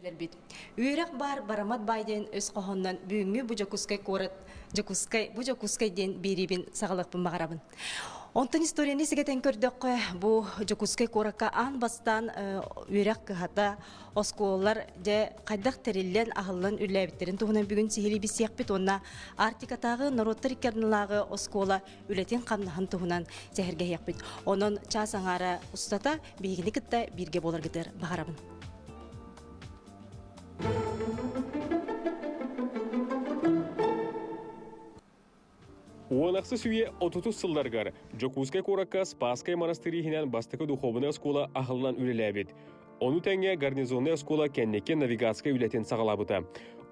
көрәчілер бит. Үйрек бар барамат байден өз қоғыннан бүйіңі бұ жакускай корат, бұ жакускай ден беребін сағалықпын мағарабын. Онтын историяны сегетен көрдік бұ жакускай коракка ан бастан үйрек кығата осколар де қайдақ тәрелден ағылын үләбіттерін туғынан бүгін сихили бісияқ бит онна Артикатағы народтар кернілағы оскола үлетен қамнағын туғынан зәхірге яқ бит. Оның час аңары ұстата бейгіні кітті бірге болар кітір бағарабын. Уанақсы сүйе 30 сылдарғар Жокускай коракка Спасскай монастырихинен бастықы духовны оскола ағылынан үлеләбет. Оны тәңе гарнизонны оскола кәннеке навигация үлетен сағалабыта.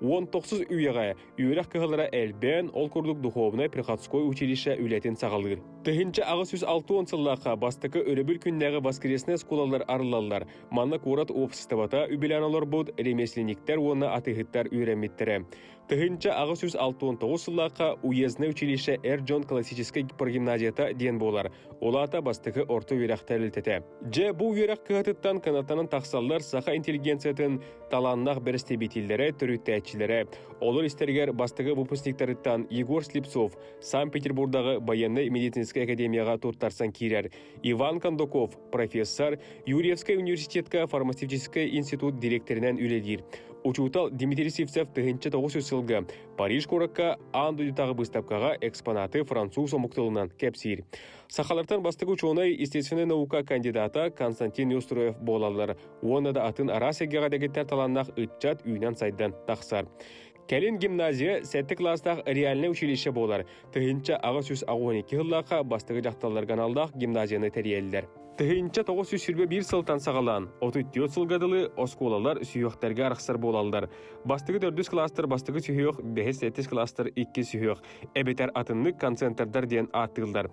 19 үйеға үйерек кығылыра әлбән ол күрдік духовны приходской училище үлетен сағалыр. Тыхынча ағыз 106 сыллаққа бастықы өребіл күннәғы баскересіне сколалар арылалар. Манна корат опсыстабата үбіляналар бұд ремесленниктер оны атығыттар үйрәметтері. Тыхынча ағыз 169 сыллаққа уездны училище Джон классической прогимназията ден болар. Олата бастықы орты үйерек тәрілтеті. Же бұл үйерек кығытыттан канаттанын тақсаллар сақа интеллигенциятын таланнақ берістебетілдері түріттәтчілері. Олар істергер бастығы выпускниктарыттан Егор Слепцов Санкт-Петербургдағы военный медицинский академияға турттарсан кирер. Иван Кондаков, профессор, Юрьевский университетка фармацевтический институт директорынан үледир. Учутал Дмитрий Сивцев тыгынча 900 сылғы Париж коракка андудитағы выставкаға экспонаты француз омуктылынан кепсир. Сахалартан бастығы ученый естественный наука кандидата Константин Юстроев болалар. Оны да атын арасегеға дегеттер таланнақ үтчат үйнен сайдан тақсар. Кәлін гимназия сәтті кластақ реальный училище болар. Тыгынча ағы сөз 12 жыллаққа бастығы жақталар каналдақ гимназияны тәрелдер. Тыгынча 901 сылтан сағалан, 34 сылғадылы осколалар сүйіқтерге арықсар болалдар. Бастығы 400 кластыр, бастығы сүйіқ, 5-7 кластыр 2 сүйіқ. Әбетер атынлық концентрдар ден аттылдар.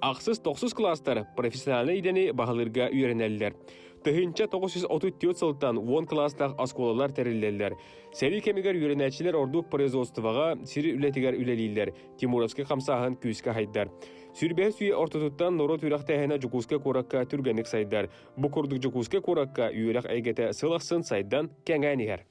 Ақсыз 900 кластар профессиональный идені бағылырға үйренелілер. Тыгынча 934 сылтан 10 кластақ осколалар тәрелелер. Сәри кемегер үйренәтшілер ордук производствоға сирі үлетігер үлелейлер. Тимуровский қамсағын күйіске хайдар. Сүрбәр сүйе ортотуттан норот үйрақтайына Жокускай коракка түргенік сайдар. Бұ күрдік Жокускай коракка үйрек әйгеті сылақсын сайдан кәңәнігер.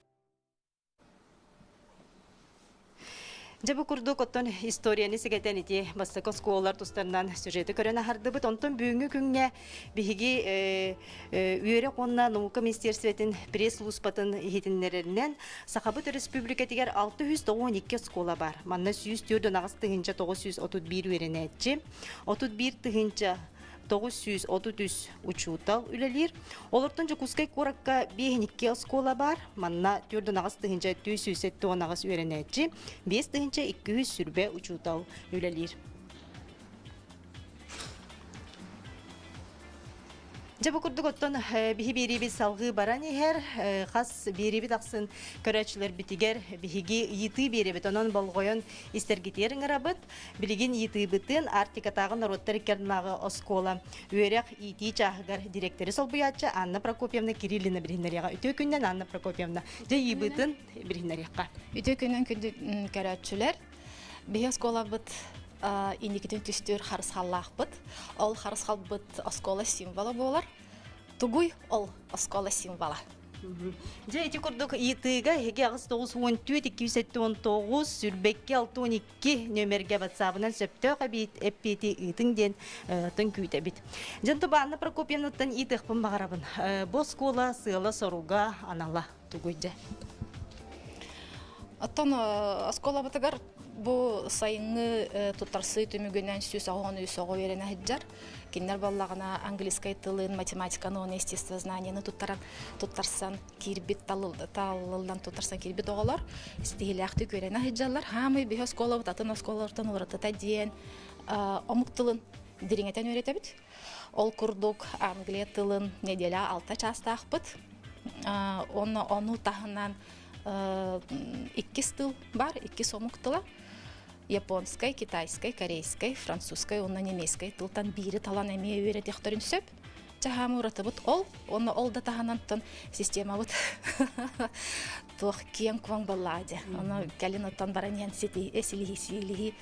Жабы күрдік оттон историяны сегетен ити бастықы сколалар тұстарынан сюжеті көрен ағарды бұд. Онтон бүгінгі күнге бігі үйері қонна наука министерстветін пресс-луспатын ехетінлерінен Сақабыт республикатигер 612 скола бар. Манна 100 түрден ағыз тұғынша 931 үйерін әтчі, 31 тұғынша 933 учутал үлелер. Олардың Жокускай коракка 5 скола бар. Манна түрден ағыз тұғынша 270 ағыз үйерін әтчі, 5 тұғынша 200 сүрбе учутал үлелер. Жабы күрдік оттон бігі беребі салғы баран ехер, қас беребі тақсын көрәчілер бітігер бігі еті беребі тонан балғойын істергетерін арабыт, білген еті бітін Артикатағы народтар кернағы оскола өрек еті чағығар директоры сол бұятчы Анна Прокопьевна Кириллина бірінерияға. Үті күннен Анна Прокопьевна жай бітін бірінерияға. Үті күннен көрәчілер бігі оскола бұт индикетін түстер харысхаллақ бұд. Ол харысхал бұд оскола символы болар. Тугуй ол оскола символы. Жа еті күрдік етіға еге ағыз 914-279 сүрбекке 612 нөмерге ватсабынан сөптөға бейт әппеті етіңден тұн күйті бейт. Жан тұба Анна Прокопьевнаттан етіқпін бағарабын. Бұл скола сыйлы соруға анала тугуйды. Оттан оскола бұтығар bu sayını tutarsı tümügünden süs ağını soğu verene hiccar. Kinler ballağına angliskay tılın, matematikanı, onu естествознанияны tutarsan kirbit talıldan tutarsan kirbit oğalar. İstihilyaқты görene hiccarlar. Hamı bir oskola butatın oskolardan uğratıta diyen omuk tılın diringeten öğretebit. Ol kurduk Angliya tılın nedeli 6 çasta akbıt. Onu tahından 2 tıl var, 2 somuk tıla. Японскай, китайскай, корейскай, французскай, онна немецкай тылтан бири талан эмие үйретектерин сөп. Жахамы уратыбыт ол, онна ол да таханантын система быт. Тух киен кван балладе. Онна калин оттан бараньян сети эсилихи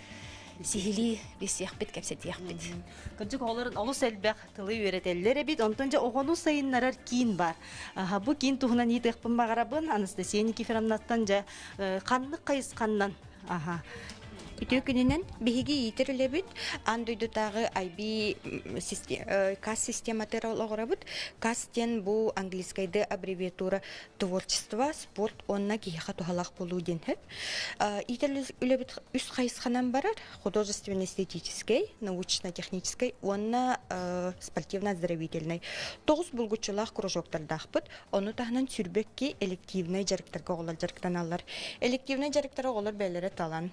сихили бисяхпит кепсетияхпит. Кырдык оларын олус элбэх тылы үйрәтелләр бит, онтонча огону сайыннарар кийин бар. Бу кийин туһунан итекпин багарабын, Анастасия Никифоровнаттан жа канлык кайысканнан. Үтө күнүнен биһиги итерилебит андойдутагы IB кас систематер олорабыт. Кастен бу английскайда аббревиатура творчество, спорт, онна киха тухалак болуу денхеп. Итерилебит үс кайысханан барар, художественно-эстетический, научно-технический, онна спортивно-оздоровительный. 9 булгучулах кружоктардахпыт, ону тахнан сүрбекки элективный жарыктарга олар жарыктаналар. Элективный жарыктары олар бәйләре талан.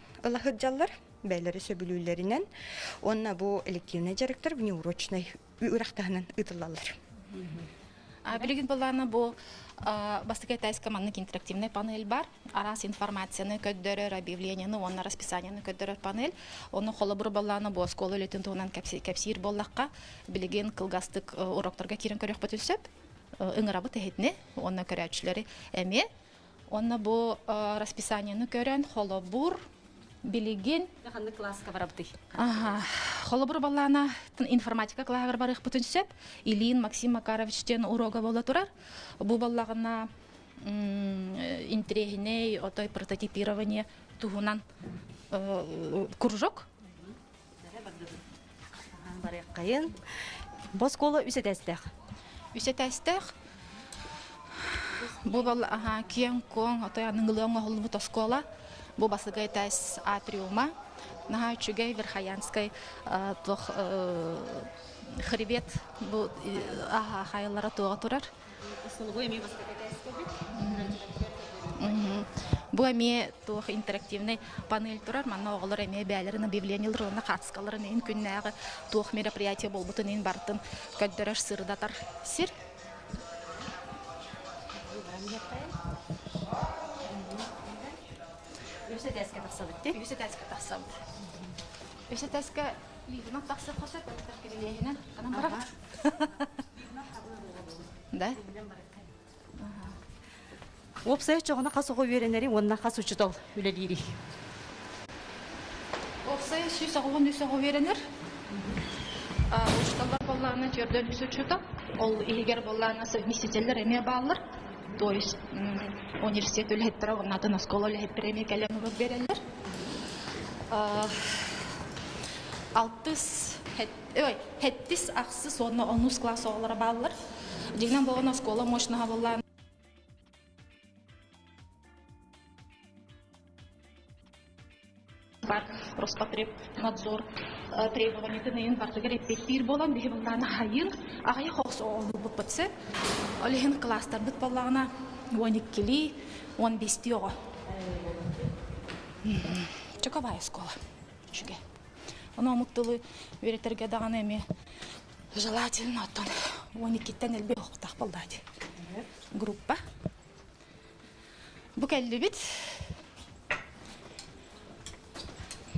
Бәйләре сөбүлүләреннән онна бу элективный жарыктар внеурочный үрәхтәһеннән ытылалар. Билигин баланы бу бастыгай тайска маннык интерактивный панель бар. Арас информацияны көддөрөр, объявленияны, онна расписанияны көддөрөр панель. Оны холобур баланы бу школа үлетен тугунан кәпсир боллакка билигин кылгастык уроктарга кирен көрөк бүтүнсөп, ыңырабы тәһетне, онна көрәчләре эме. Онна бу расписанияны көрөн холобур билигин Ханны класска барабды. Холобур баллана информатика классы барых бүтүнсөп, Илин Максим Макаровичтен урога бола турар. Бу баллагына интригиней, отой прототипирование тугунан кружок. Барык кайын. Бу школа үсетәстәк. Бу балла киен кон, отой аныгылыгы холбут школа. Бу басыгай тайс атриума. На чугай Верхоянской тох хребет бу хайлара туга турар. Бу эме тох интерактивный панель турар. Манна оглар эме бәйләрен объявлениялар онна катыскаларын ин күннәгы тох мероприятие болбутын ин бартын көддөрөш сырдатар сир. Үсетәскә тахсабыт. Үсетәскә лигына тахсап калса, тәркилеһенә канан бара. Да? Опсай чогына касыгы үйренери, онна кас учутал үлелири. Опсай сүсөгөн үсөгө беренер. Учталар балларына төрдөн үсүчүтө. Ол эгер балларына совместительдер эме баалар. То есть университет үлеттер, оннатын школа үлеттер эме келен урок берелер. Хеттис аксы сонна 10 класс оолара баалар. Дигнен болгон школа мощного баллар. Бар Роспотребнадзор требованиятын бартыгы репетир болан бихи балларына хайын агай хокс оолу бутпатсы. Олехин класстар бит балларына 12-ли, 15-ти ого. Чаковая школа. Чуге. Она муктылы веретерге даган эми желательно оттон 12-тен элбе октак балдады. Группа. Бу келди бит.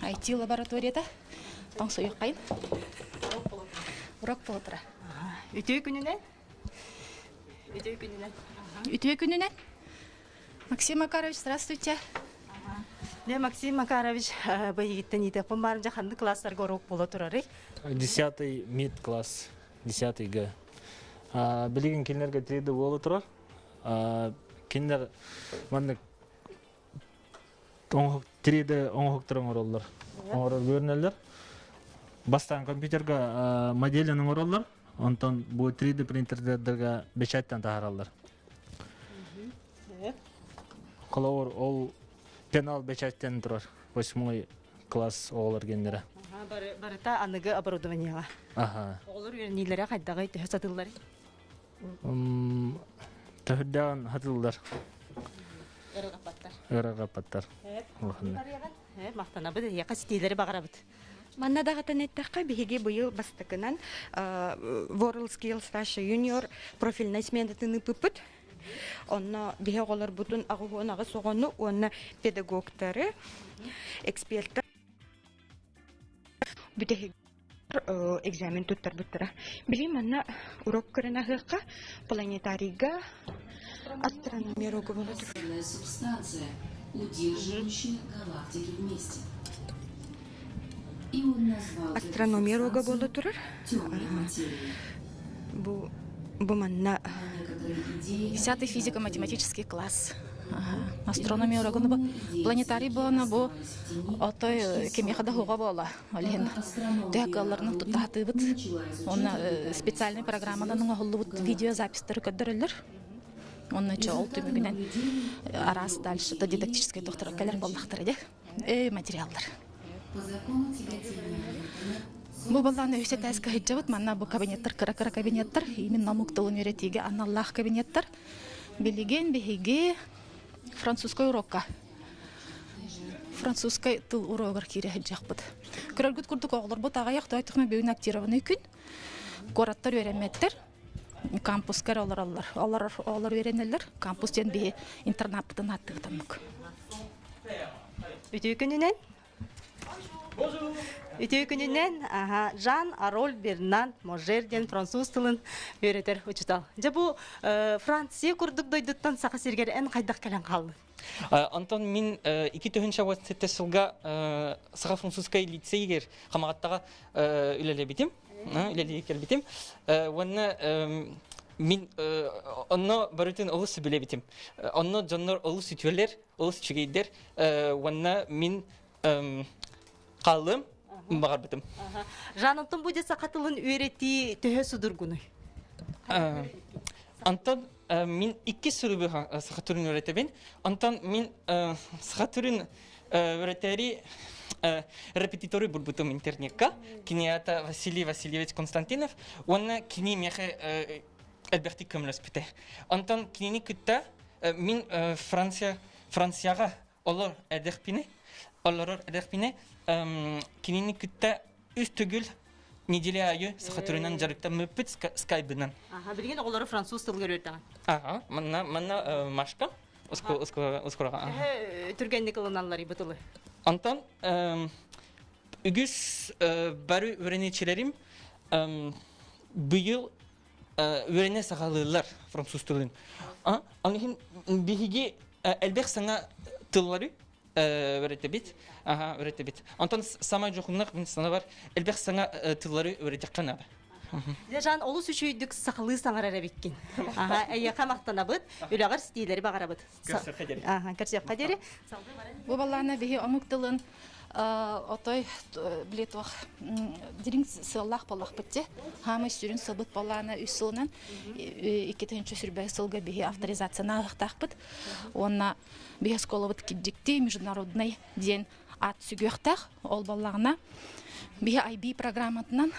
IT лабораторияда таң суюк кайын. Урок болотура. Үтө күнүнөн. Максим Макарович, здравствуйте. Максим Макарович, быйыттан итепин барынча ханды класстарга урок боло турары. 10-й мид класс, 10-й Г. Билигин кинлерге 3D боло турар. Кинлер мандык 3D оңоктурун ороллор. Орол көрүнөлөр. Бастан компьютерге моделин ороллор. Онтон бу 3D принтердерге печаттан тааралар. Колор ол пенал печаттан турар. 8 класс оолор гендере. Барыта аныгы оборудованияга. Олар үйренилere кайдагы сатыллар. Төхдән хатылдар. Өрөгапаттар. Мактана бит, яка стилери багарабыт. Манна дагытын эттәккә биһиге быел бастыкынан World Skills Russia Junior профильный смена тыныпыпыт. Онна биһе голар бутун агыгынагы согону, онна педагогтары, эксперттар бүтеһи экзамен туттар буттара. Билим манна урок көрөнәгәккә планетарийга астрономия уроку булды. Субстанция, удерживающая галактики вместе. астрономия уга боло турар. Бу манна 10-й физико-математический класс. Астрономия ураганы бу планетарий буана бу отой кемехада хуга бола. Олен төкалларны тутатыбыт. Оны специальный программаның холлубут видеозапистер көдөрөлөр. Оны чол түмүгүнөн арас дальше дидактический докторкалар боллактыр эде. Материалдар. Бу баланы өсетәскә хиҗабыт манна бу кабинеттер кара кабинеттер именно муктыл университеге аналлах кабинеттер билеген беге французской урокка французской тыл урогыр кире хиҗакбыт көрөлгүт курдук оглор бу тагаяк тайтыкны бүйүн актированы күн кораттар өреметтер кампускар алар веренелер кампустен бе интернаттын аттыгытанмык Үтүү күнүнен Жан Ароль Бернан Можерден француз тылын өйрөтөр учутал. Же бу Франция курдук дойдуттан сака сергер эн кайдак келен калды. Антон мин 2000 университетте сылга сага французской лицейгер камагаттага үлелебитим. Үлелебитим. Ванна мин онно барытын олус билебитим. Онно жоннор олус үтүлөр, олус чигейдер. Ванна мин калдым. Багарбытым. Жанынтын бу жаса катылын үйрөти төһө судургуну. Антон мин 2 сырыбы сахатурын öğretebin. Антон мин сахатурын öğreteri репетиторы бурбутум интернетка. Киниата Василий Васильевич Константинов. Он кини мехе Альберти Көмлөспите. Антон кинини күттә мин Францияга олар эдерпине. Олар эдерпине кинини күттә үз түгел неделе айы сахатурынан жарыктан мөппит скайбынан. Билген оглары француз тылы көрөтөгөн. Манна машка ускорага. Түргенник кылыналар ибытылы. Антон үгүс бары öğrenicilerim быйыл öğrene сагалылар француз тылын. Анын биги элбек саңа тыллары öğretebit. Öğretebit. Антон самай жокунак мен сана бар. Элбек саңа тыллары öğretеккан абы. Жан олус үчүйдүк сакылы саңарара биккен. Эйяка мактанабыт, үлөгөр стилери багарабыт. Көрсөп кадери. Бу баланы беге омуктылын отой билетох дирин сыллах болах битте. Хамы сүрүн сылбыт баланы үсүлүнөн 2-нче сүрбө сылга беге авторизацияны агтакпыт. Онна беге школабыт киддикти международный день ат сүгөктак ол баллагына беге IB программатынан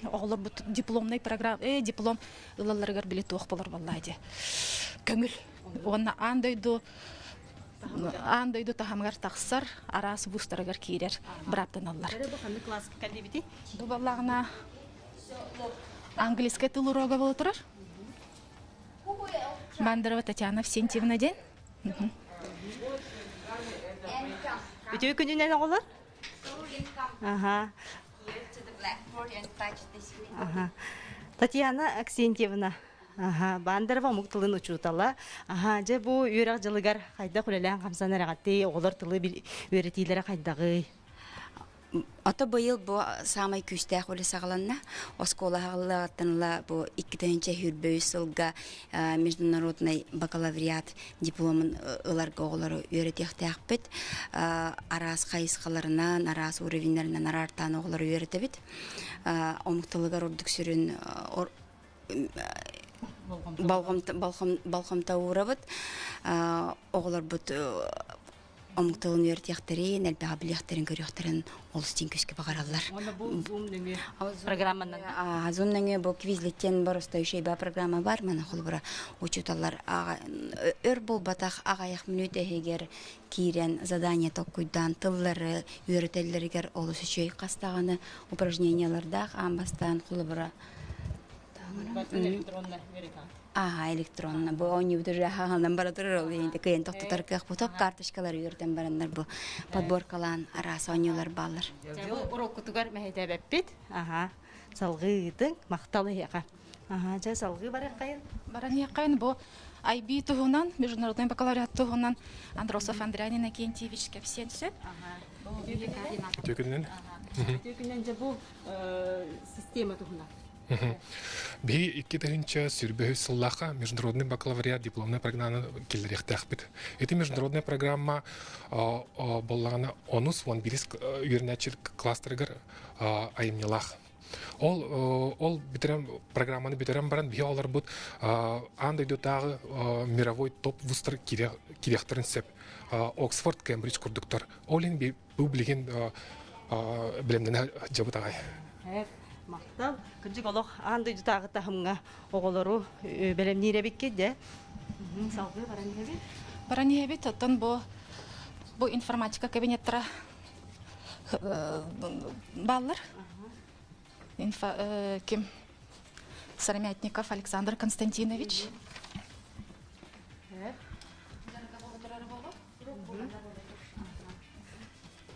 оғылар бұт дипломный программа, диплом ылаларығар білеті оқпалар баллайды. Көңіл. Оны андойду тахамғар тақсар, арасы бұстарығар кейрер, бұраптан аллар. Бұл баллағына английская тыл урога болу тұрар. Бандарова Татьяна Всентьевна ден. Үтеу күнінен оғылар? Татьяна Аксентьевна Бандарова муктылын учутала. Же бу үйрак жылыгар кайда кулелен камсанарагатты оголор тылы үйрөтилери кайдагы. Ата быйыл бу самай күстәк үле сагаланна. Оскола хагаллатынла бу 2-нче хүрбөй сылга международный бакалавриат дипломын ыларга оголору үйрөтектәкпит. Арас кайыскаларынан, арас уровеньлеринен арартан оголору үйрөтебит. Омуктылыгар ордук сүрүн балхамта урабыт. Оголор бут Омуктылын үйрөтектерин, элбега билектерин көрөктерин олустин көскө багаралар. Программанан. Зумнаңы бу квизлеттен барыста үшейба программа бар, мана холбура учуталар. Өр бул батак агаяк мүнөт эгер кирен задание токуйдан тыллары үйрөтеллергер олус үшей кастаганы упражненияларда амбастан холбура электронно. Бу они уже хагандан бара турар инде кыйын токтотор кык карточкалар үйрөтөн барандар бу подборкалан арасы онюлар баллар. Урок кутугар мехетебеппит. Салгыдың макталы яка. Же салгы бар кайын. Баран якайын бу IB тугунан, международный бакалавриат тугунан Андросов Андрей Иннокентьевич Кепсенсен. Төкүнен Күннен же бу система туһуна. Би 2000 сүрбө сыллаха международный бакалавриат дипломная программа келерехтәхбит. Эти международная программа боллагана онус вон бирис юрначил кластергер айымнялах. Ол битерем программаны битерем баран би алар бут андай дутагы мировой топ вустар кирехтерин сеп. Оксфорд, Кембридж курдуктар. Олин би бу билген билемден жабытагай. Мактал, кыржык олох андай дутагы тахымга оголору белемнире бикке де. Салгы баран Баранебит оттан бу информатика кабинеттера баллар. Ким Сыромятников Александр Константинович.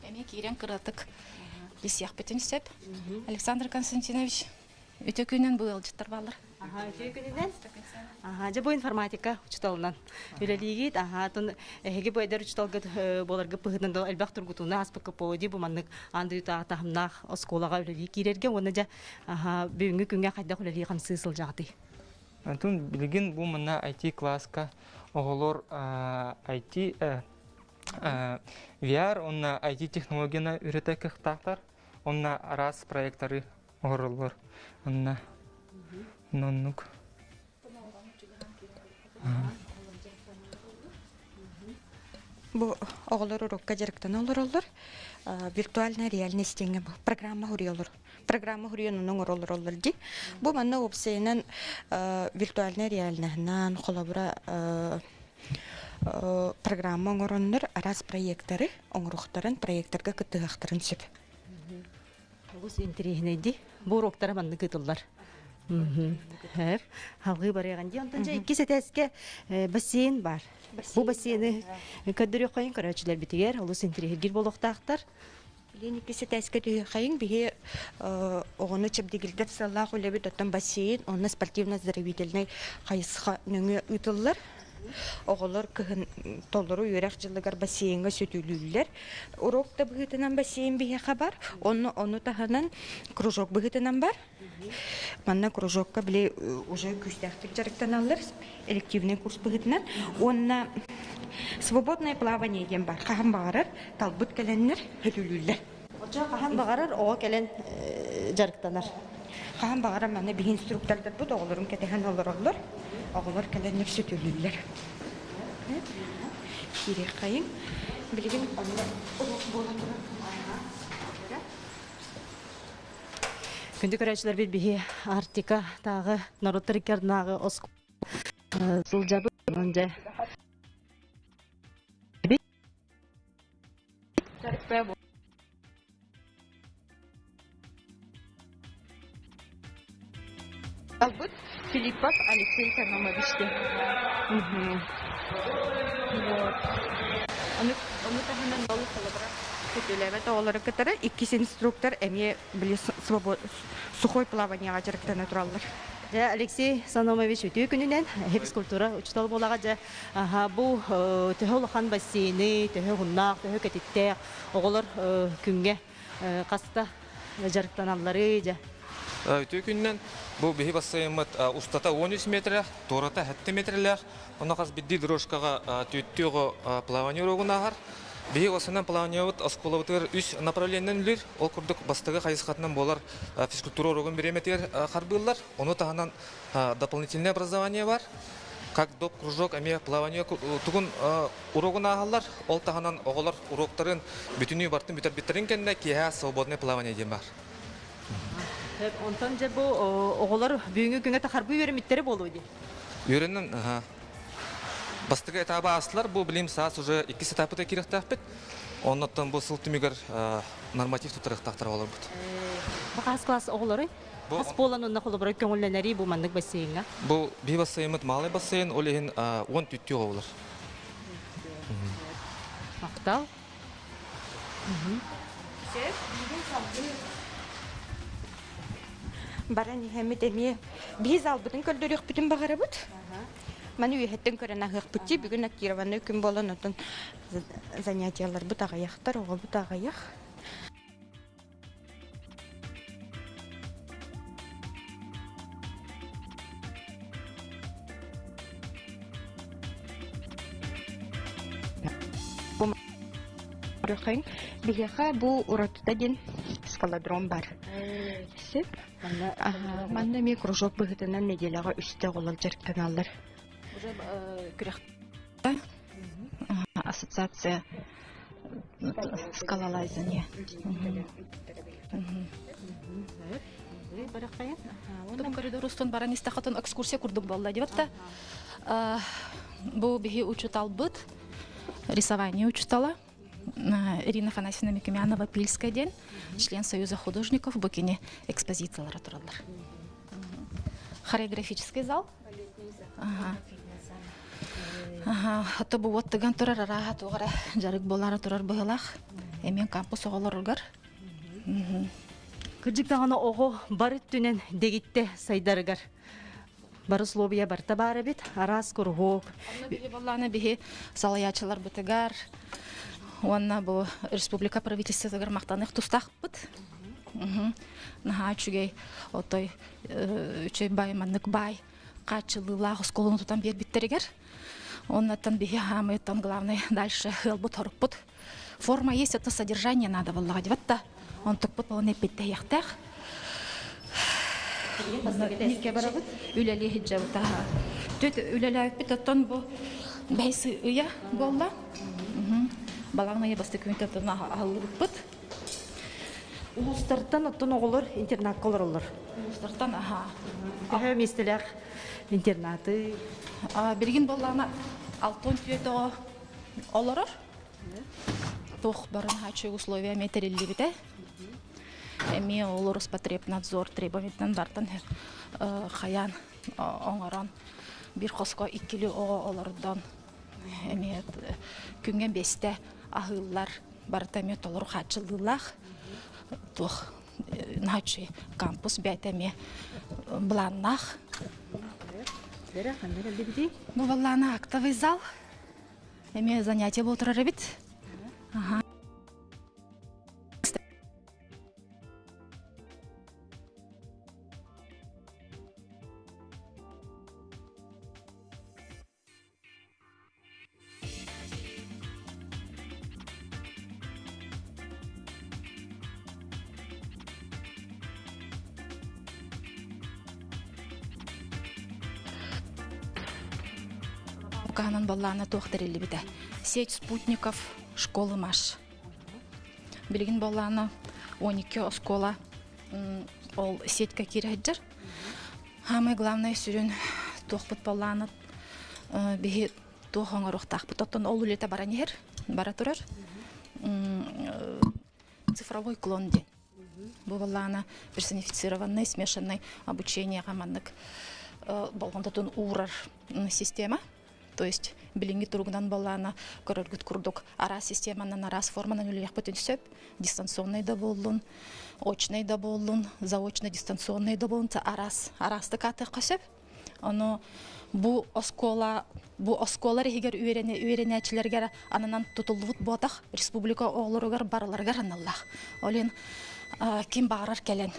Эми кирен кыратык бисяк бетин сеп. Александр Константинович өтө күнөн быйыл жыттар баллар. Түйкүнүнен? Же бу информатика учталынан. Үлелигит, тон эге бу эдер учталгыт боларга пыгынан да элбак тургутуна аспакка поди бу маннык анды тахымнах осколага үлели кирерге оны же бүгүнкү күнгө кайда үлели камсысыл жагды. Антон билген бу мына IT класска оголор IT VR онна IT технологияны үйрөтөк тактар. Онна раз проекттары оголор. Онна ноннук. Бу оголор урокка жарыктан олор. Виртуальная реальность теңе бу. Программа хуриолор. Программа хурионун оролор ди. Бу манна опсейнен виртуальная реальнынан холобра программа оңороннор арас проекттары оңоруктарын проекттерге кытыгактарын сөп. Бу интернет бу уроктар манны кытыллар. Хәп, халгы барыган ди. Онтан же 2 сәтәскә бассейн бар. Бу бассейны көдөрө кайын карачылар битигер, улус интернет болуктактар. Лени кесе тәскә түйәйин бие огоны чебдигилдер саллах үлебит оттан бассейн, онны спортивно-оздоровительный кайысха нөңө үтүлләр. Оголор кыһын толору үйрәк жылыгар бассейнга сөтүлүлләр. Урокта быгытынан бассейн бие хабар, оны таханан кружок быгытынан бар. Манна кружокка биле уже күстәхтик жарыктан алыр, элективный курс быгытынан. Онна свободное плавание дигән бар. Хаһам барыр, талбут келеннер хөтүлүлләр. Оча кахан багарар, ого келен жарыктанар. Хаһам багара мана би инструктордар бу оголорун кетеһен олороллар. Оголор келеннер сөтүлүлләр. Кирек кайын билген онда урок бола тора. Күндү көрәчләр бит бихи Артика тагы Народтар кернагы оск сылжабы онда. Албут Филиппов Алексей Саномовичте. Оны таханан болу салабра. Көтөләбәт олары кытары 2 инструктор эме биле сухой плаванияга жарыктана тураллар. Ja Алексей Саномович өтө күнүнен физкультура учтал болага ja бу төһөлхан бассейни, төһөннак, төһө кетиттер, оголор күнгө каста жарыктаналлары ja. Өтө күннен бу бихи бассейнмат устата 13 метр, тората 7 метрлер. Оны каз бидди дорожкага төттөгө плавание урогунагар. Бихи осынан плавание осколовтер 3 направлениен үлер. Ол курдук бастыгы кайсыкатынан болар физкультура урогун береметер харбыллар. Оны тагынан дополнительное образование бар. Как доп кружок эме плавание тугун урогунагалар. Ол тагынан оголор уроктарын бүтүнү бартын биттерин кенде кия свободное плавание дем бар. Онтан же бу оголор бүгүнкү күнгө тахарбы беремиттери болуйду. Үйренен бастыгы этабы аслар бу билим саас уже 2 этапта киректаппет. Оннан бу сылтымыгар норматив тутарыктактар болор бут. Бу класс оголору Хас боланында холоброй көңүлленери бу мандык бассейнга. Бу би бассейнмет малый бассейн олеген 10 түттү болор. Мактал. Баран хэмит эми биз албытын көлдөрөк бүтүн багарабыт. Маны үйөттен көрөн агык бутти бүгүн актированы күн болон отон занятиялар бут агаяктар, ого бут агаяк. көрөкөйн бихеха бу уротта ден скалодром бар. Сеп. Манна ми кружок быгытынан неделяга үстө голол жерктеналар. Уже күрәк ассоциация скалолазания. Том коридор устун баран истахатын экскурсия курдук болла дебатта. Бу бихи учуталбыт, рисование учутала. Ирина Афанасьевна Микимянова, Пильская день, член Союза художников, букине экспозициялар туралар. Хореографический зал. Ато бу вот тыган турар ара тугара жарык болара турар быгылах. Эмен кампус оголоргар. Кырдыктагана ого бары түнен дегитте сайдарыгар. Барысловия барта бары бит, арас кургок. Бихи балланы бихи салаячылар бытыгар. Онна бу республика правительствотыгар мактанык тустак быт. Наха чугей отой үчөй бай маннык бай качылылах сколуну тутан бер биттеригер. Оннан бихи хамытан главный дальше хылбут хорукпут. Форма есть, это содержание надо валлага дебатта. Он тукпут болон эппетте яктах. Нике барабыт үлели хиджабыта. Төт үлеләп бит оттон бу бәйсы уя болла. Балаңна ябасты күнтәтен алып. Улустартан оттон оголор интернат колоролор. Улустартан Ага местелер интернаты. Биргин боллана алтон түйөтө олорор. Тох барын хачы условия метрелли бите. Эми олор Роспотребнадзор требованиятан бартан хаян оңорон бир хоско 2 олордон эми күнгөн 5те ахыллар бартамет олор хачылдылах. Тох начи кампус бетеме бланнах. Ну валлана актовый зал. Эми занятия болтурар бит. Канан баллана тохтарелли бите. Сеть спутников школы МАШ. Билгин баллана 12 школа ол сетька кирәҗер. Самое главное сүрен тохпут баллана бихи тохаңарык тахпут оттон ол үлете баранер бара турар. Цифровой клон ден. Бу баллана персонифицированный смешанный обучение гаманнык болгондотун урар система. То есть билинги тургунан баллана көрөргүт курдук ара системанан арас форманан үлеяк бүтүн сөп дистанционный да болдун, очный да болдун, заочно дистанционный да болдун, арасты каты касып. Аны бу осколар эгер үйренечилерге анынан тутулбут ботак республика оглоругар барларга аналлах. Олен ким барар келен.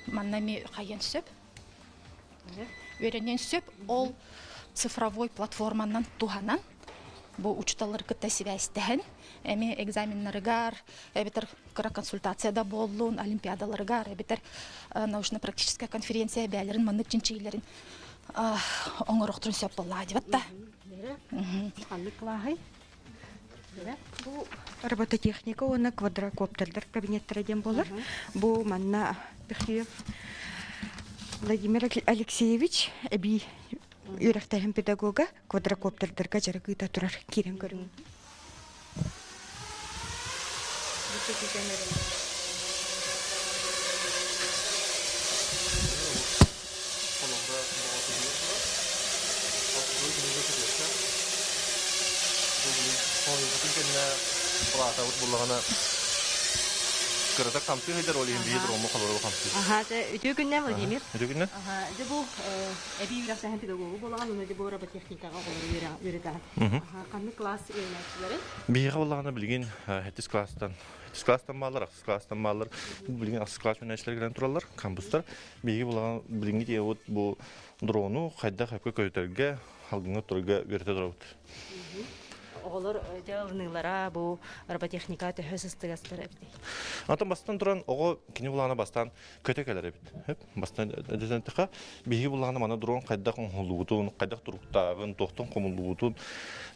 Маннами кайын сөп. Үйренен сөп ол цифровой платформанан туханан бу учталар кытта связьтен эми экзаменнарыгар эбитер консультацияда болдун олимпиадаларыгар эбитер научно-практическая конференция бәлерин маннык чинчилерин оңороктурун сөп болла дебатта. Бу робототехника оны квадрокоптердер кабинеттерден болар. Бу манна Бехиев Владимир Алексеевич эби үйрәктәһем педагога квадрокоптердерга жарыгыта турар кирен көрүн. Кырда кампы хәдер олин бир ромо халыры кампы. Үтө күннән Владимир. Үтө күннән? Бу эби үйрәктәһем педагогы булган, аны бу робототехникага үйрәтә. Канны класс өйрәнүчеләре? Бир булганы билген 7 класстан. 7 класстан маллар, 8 класстан маллар. Билген 8 класс өйрәнүчеләр белән туралар, кампустар. Бир булган билген ди вот бу дрону кайда хәпкә көтәргә, халгыңа турга өйрәтә торабыз. оголор жалынылара бу роботехника төһөсүстүгастыр эбди. Антон бастан туран ого кини булана бастан көтө келер бит. Бастан дезентика биги булана мана дрон кайда конхулуутун, кайда туруктагын, тохтон комулуутун,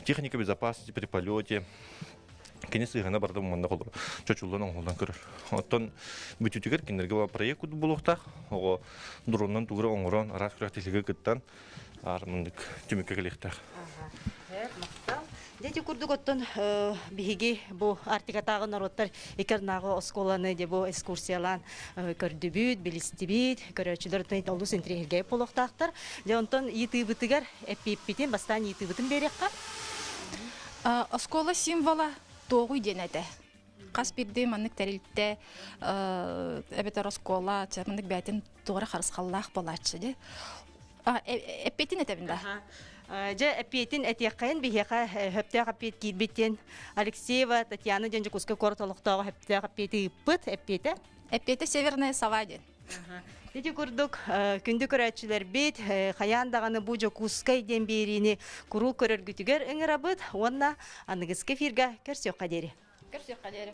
техника безопасности при полете. Кини сыгана барды мында колор. Чочулдан оңулдан көрөр. Оттон бүтүтүгер кинерге проект куд булуктак, ого дроннан тугра оңорон арас крактилиге кыттан армындык түмүккө келектак. Дети курдук оттон биһиги бу артикатагы народтар икернагы осколаны де бу экскурсиялан көрдүбүт, билистибит, көрөчүлөр олус интригге полоктактар. Же онтон итыбытыгар эппипитин бастан итыбытын берекка. Оскола символа тоғуй денеде. Қас бірді маннык тәрілтті әбетер оскола, маннык бәтін тоғыра қарысқаллақ болатшы де. Эппетин әтәбінде? Же эппетин әтеққайын бігеға хөптәқ әппет кейбеттен Алексеева, Татьяна Денжикуска корталықтағы хөптәқ әппеті үппіт, әппеті? Әппеті Северная Савадин. Дети курдук күндү көрәтчилер бит хаяндаганы бу жокускай ден берини куру көрөргүтүгөр ыңырабыт онна аныгыске фирга көрсөк кадери. Көрсөк кадери.